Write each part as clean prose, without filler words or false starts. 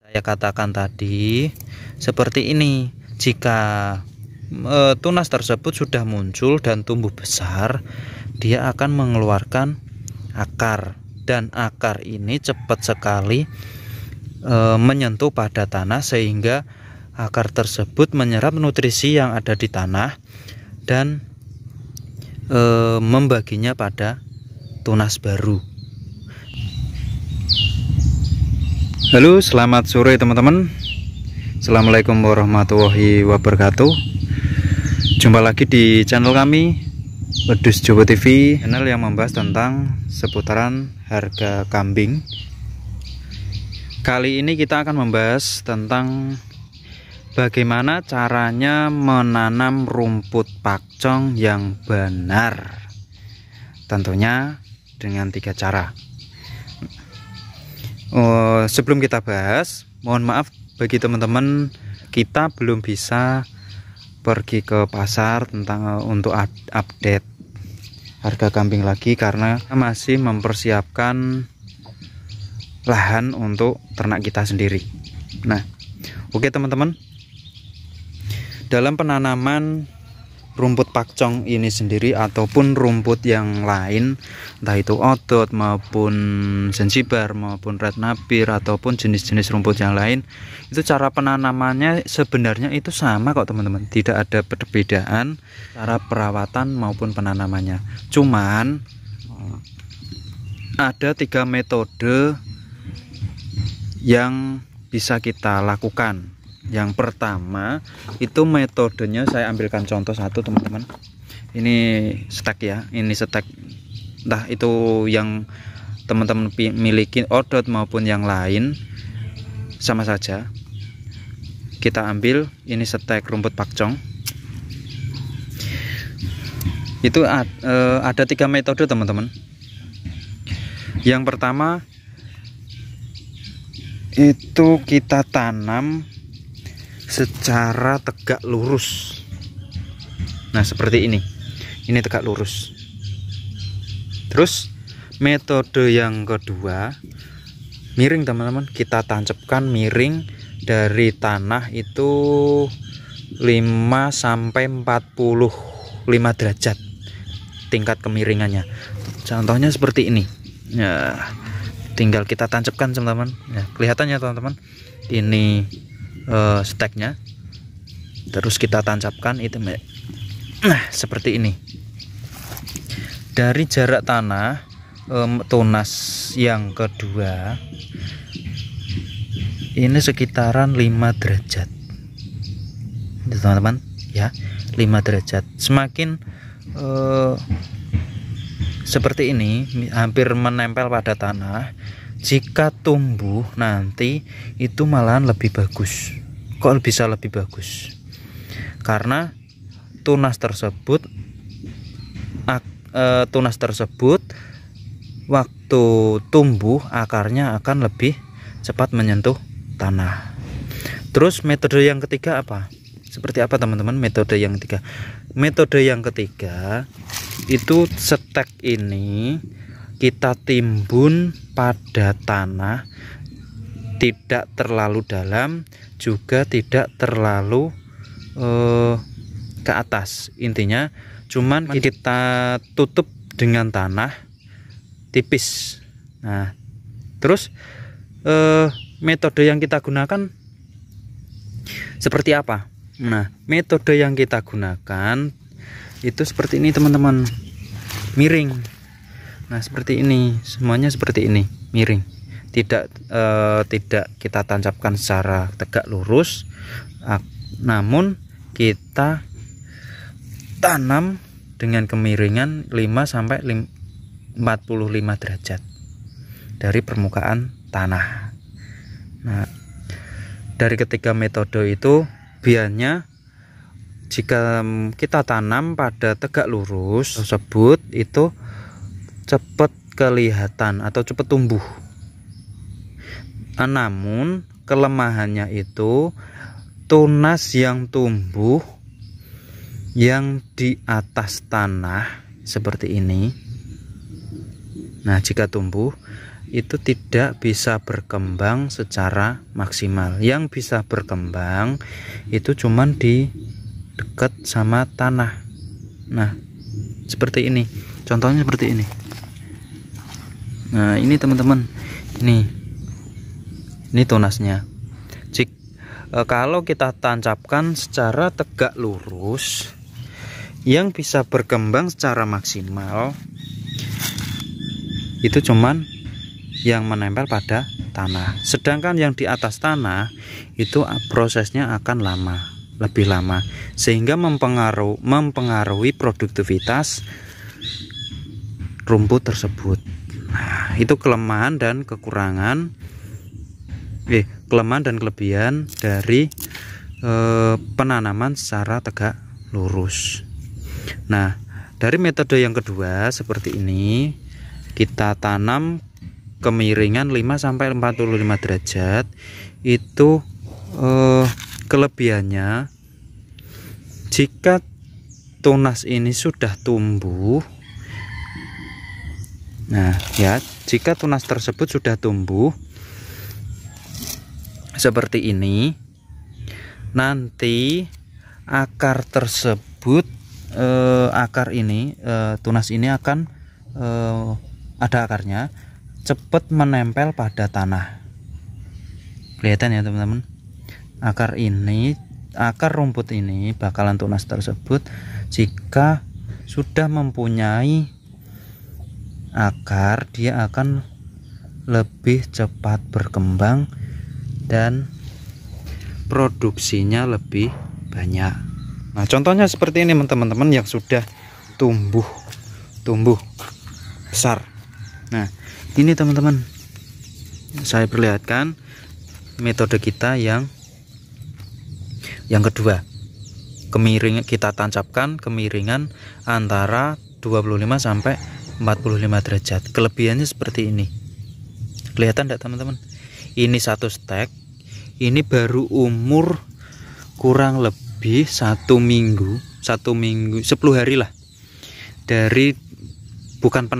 Saya katakan tadi seperti ini. Jika tunas tersebut sudah muncul dan tumbuh besar, dia akan mengeluarkan akar, dan akar ini cepat sekali menyentuh pada tanah sehingga akar tersebut menyerap nutrisi yang ada di tanah dan membaginya pada tunas baru. Halo, selamat sore teman-teman. Assalamualaikum warahmatullahi wabarakatuh. Jumpa lagi di channel kami, Wedhus Jawa TV, channel yang membahas tentang seputaran harga kambing. Kali ini kita akan membahas tentang bagaimana caranya menanam rumput pakcong yang benar. Tentunya dengan 3 cara. Sebelum kita bahas, mohon maaf bagi teman-teman, kita belum bisa pergi ke pasar untuk update harga kambing lagi karena masih mempersiapkan lahan untuk ternak kita sendiri. Nah, oke teman-teman, dalam penanaman rumput pakcong ini sendiri ataupun rumput yang lain, entah itu odot maupun Zanzibar maupun red nabir ataupun jenis-jenis rumput yang lain, itu cara penanamannya sebenarnya itu sama kok teman-teman, tidak ada perbedaan cara perawatan maupun penanamannya. Cuman ada 3 metode yang bisa kita lakukan. Yang pertama itu metodenya, saya ambilkan contoh satu teman-teman. Ini stek ya, ini stek, entah itu yang teman-teman miliki odot maupun yang lain sama saja. Kita ambil ini stek rumput pakcong. Itu ada 3 metode teman-teman. Yang pertama itu kita tanam secara tegak lurus. Nah, seperti ini tegak lurus. Terus metode yang kedua, miring teman-teman. Kita tancapkan miring dari tanah itu 5 sampai 45 derajat tingkat kemiringannya. Contohnya seperti ini. Ya, tinggal kita tancapkan teman-teman. Ya, kelihatannya teman-teman. Ini steknya, terus kita tancapkan itu. Nah, seperti ini. Dari jarak tanah tunas yang kedua ini sekitaran 5 derajat teman-teman ya, 5 derajat. Semakin seperti ini, hampir menempel pada tanah, jika tumbuh nanti itu malahan lebih bagus. Kok bisa lebih bagus? Karena tunas tersebut waktu tumbuh akarnya akan lebih cepat menyentuh tanah. Terus metode yang ketiga apa? Seperti apa teman-teman metode yang ketiga? Metode yang ketiga itu stek ini kita timbun pada tanah, tidak terlalu dalam juga tidak terlalu ke atas. Intinya cuman kita tutup dengan tanah tipis. Nah, terus metode yang kita gunakan seperti apa? Nah, metode yang kita gunakan itu seperti ini teman-teman, miring. Nah, seperti ini, semuanya seperti ini, miring. Tidak kita tancapkan secara tegak lurus, namun kita tanam dengan kemiringan 5 sampai 45 derajat dari permukaan tanah. Nah, dari ketiga metode itu biasanya jika kita tanam pada tegak lurus tersebut itu cepat kelihatan atau cepat tumbuh. Namun kelemahannya itu tunas yang tumbuh yang di atas tanah seperti ini. Nah, jika tumbuh itu tidak bisa berkembang secara maksimal. Yang bisa berkembang itu cuman di dekat sama tanah. Nah, seperti ini. Contohnya seperti ini. Nah, ini teman-teman. Ini tunasnya. Kalau kita tancapkan secara tegak lurus, yang bisa berkembang secara maksimal itu cuman yang menempel pada tanah. Sedangkan yang di atas tanah itu prosesnya akan lebih lama, sehingga mempengaruhi produktivitas rumput tersebut. Nah, itu kelemahan dan kekurangan, kelemahan dan kelebihan dari penanaman secara tegak lurus. Nah, dari metode yang kedua seperti ini, kita tanam kemiringan 5-45 derajat. Itu kelebihannya, jika tunas ini sudah tumbuh, nah ya, jika tunas tersebut sudah tumbuh seperti ini, nanti akar tersebut, tunas ini akan ada akarnya, cepat menempel pada tanah. Kelihatan ya teman-teman, akar rumput ini bakalan tunas tersebut jika sudah mempunyai akar, dia akan lebih cepat berkembang dan produksinya lebih banyak. Nah, contohnya seperti ini teman-teman, yang sudah tumbuh besar. Nah, ini teman-teman, saya perlihatkan metode kita yang kedua. Kita tancapkan kemiringan antara 25 sampai 45 derajat. Kelebihannya seperti ini. Kelihatan enggak teman-teman? Ini satu stek, ini baru umur kurang lebih 1 minggu, 10 hari lah, dari bukan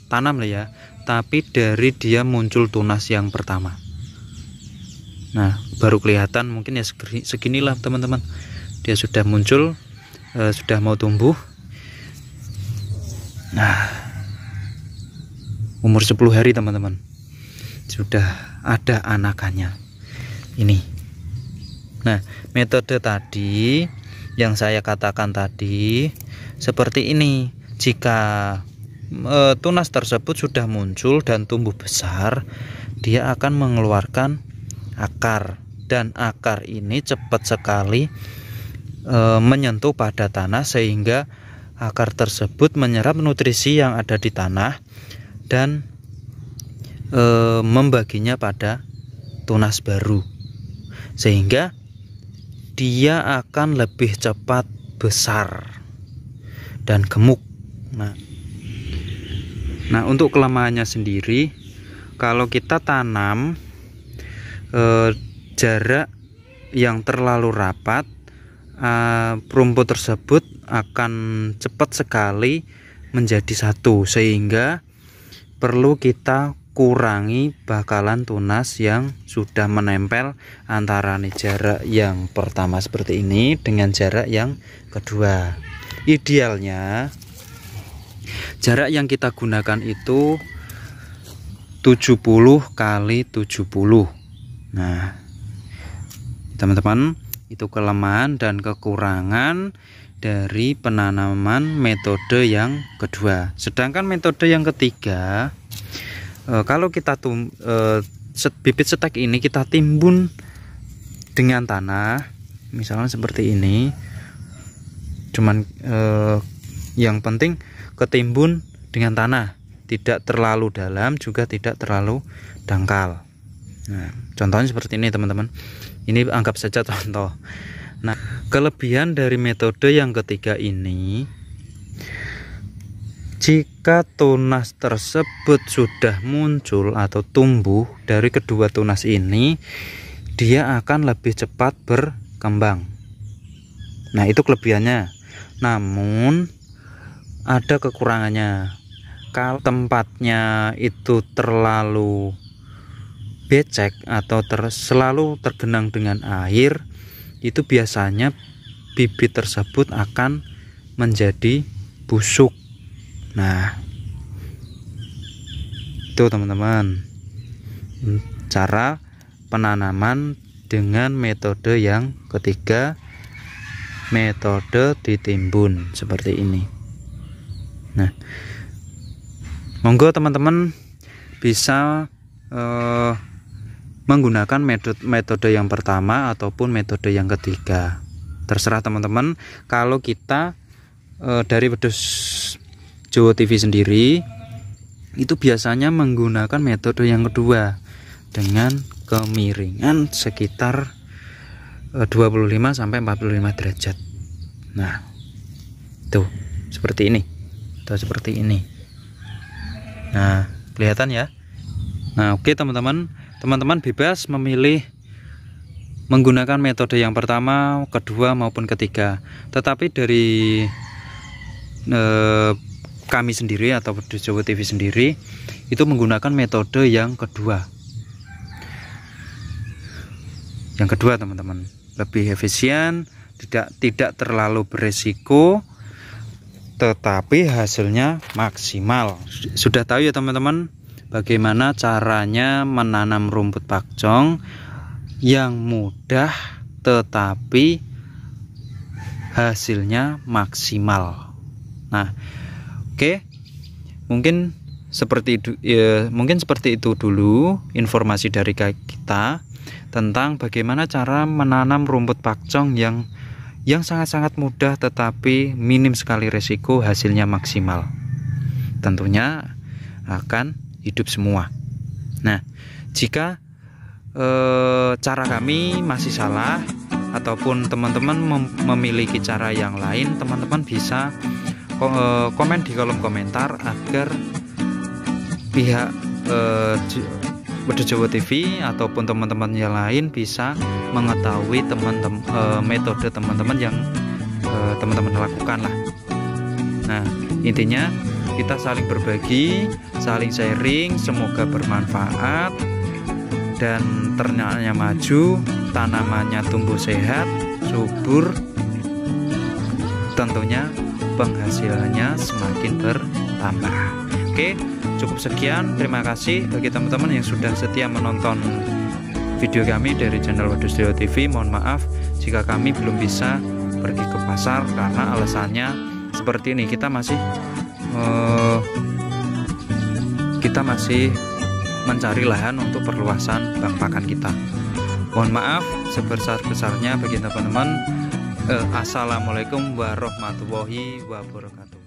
tanam lah ya, tapi dari dia muncul tunas yang pertama. Nah, baru kelihatan mungkin ya seginilah teman-teman, dia sudah muncul, sudah mau tumbuh. Nah, umur 10 hari teman-teman, sudah ada anakannya ini. Nah, metode tadi yang saya katakan tadi seperti ini. Jika tunas tersebut sudah muncul dan tumbuh besar, dia akan mengeluarkan akar, dan akar ini cepat sekali menyentuh pada tanah, sehingga akar tersebut menyerap nutrisi yang ada di tanah dan membaginya pada tunas baru, sehingga dia akan lebih cepat besar dan gemuk. Nah, untuk kelemahannya sendiri, kalau kita tanam jarak yang terlalu rapat, rumput tersebut akan cepat sekali menjadi satu, sehingga perlu kita kurangi bakalan tunas yang sudah menempel antara jarak yang pertama seperti ini dengan jarak yang kedua. Idealnya jarak yang kita gunakan itu 70 kali 70. Nah, teman-teman, itu kelemahan dan kekurangan dari penanaman metode yang kedua. Sedangkan metode yang ketiga, kalau kita bibit setek ini kita timbun dengan tanah, misalnya seperti ini. Cuman yang penting ketimbun dengan tanah, tidak terlalu dalam juga tidak terlalu dangkal. Nah, contohnya seperti ini teman-teman. Ini anggap saja contoh. Nah, kelebihan dari metode yang ketiga ini, jika tunas tersebut sudah muncul atau tumbuh dari kedua tunas ini, dia akan lebih cepat berkembang. Nah, itu kelebihannya. Namun ada kekurangannya. kalau tempatnya itu terlalu becek atau selalu tergenang dengan air, itu biasanya bibit tersebut akan menjadi busuk. Nah, itu teman-teman cara penanaman dengan metode yang ketiga, metode ditimbun seperti ini. Nah, monggo teman-teman bisa menggunakan metode yang pertama ataupun metode yang ketiga, terserah teman-teman. Kalau kita dari Wedhus Jawa TV sendiri itu biasanya menggunakan metode yang kedua dengan kemiringan sekitar 25 sampai 45 derajat. Nah, tuh seperti ini. Tuh seperti ini. Nah, kelihatan ya. Nah, oke teman-teman. Teman-teman bebas memilih menggunakan metode yang pertama, kedua maupun ketiga. Tetapi dari kami sendiri atau Wedhus Jawa TV sendiri itu menggunakan metode yang kedua. Yang kedua teman-teman, lebih efisien, tidak terlalu beresiko, tetapi hasilnya maksimal. Sudah tahu ya teman-teman bagaimana caranya menanam rumput pakcong yang mudah tetapi hasilnya maksimal. Nah, oke, mungkin seperti itu dulu informasi dari kita tentang bagaimana cara menanam rumput pakcong yang sangat-sangat mudah tetapi minim sekali resiko, hasilnya maksimal. Tentunya akan hidup semua. Nah, jika cara kami masih salah ataupun teman-teman memiliki cara yang lain, teman-teman bisa komen di kolom komentar agar pihak Wedhus Jawa TV ataupun teman-teman yang lain bisa mengetahui metode teman-teman yang teman-teman lakukan lah. Nah, intinya kita saling berbagi, saling sharing, semoga bermanfaat dan ternaknya maju, tanamannya tumbuh sehat, subur, tentunya penghasilannya semakin bertambah. Oke, cukup sekian. Terima kasih bagi teman-teman yang sudah setia menonton video kami dari channel Wedhus Jawa TV. Mohon maaf jika kami belum bisa pergi ke pasar karena alasannya seperti ini, kita masih mencari lahan untuk perluasan bank pakan kita. Mohon maaf sebesar-besarnya bagi teman-teman. Assalamualaikum warahmatullahi wabarakatuh.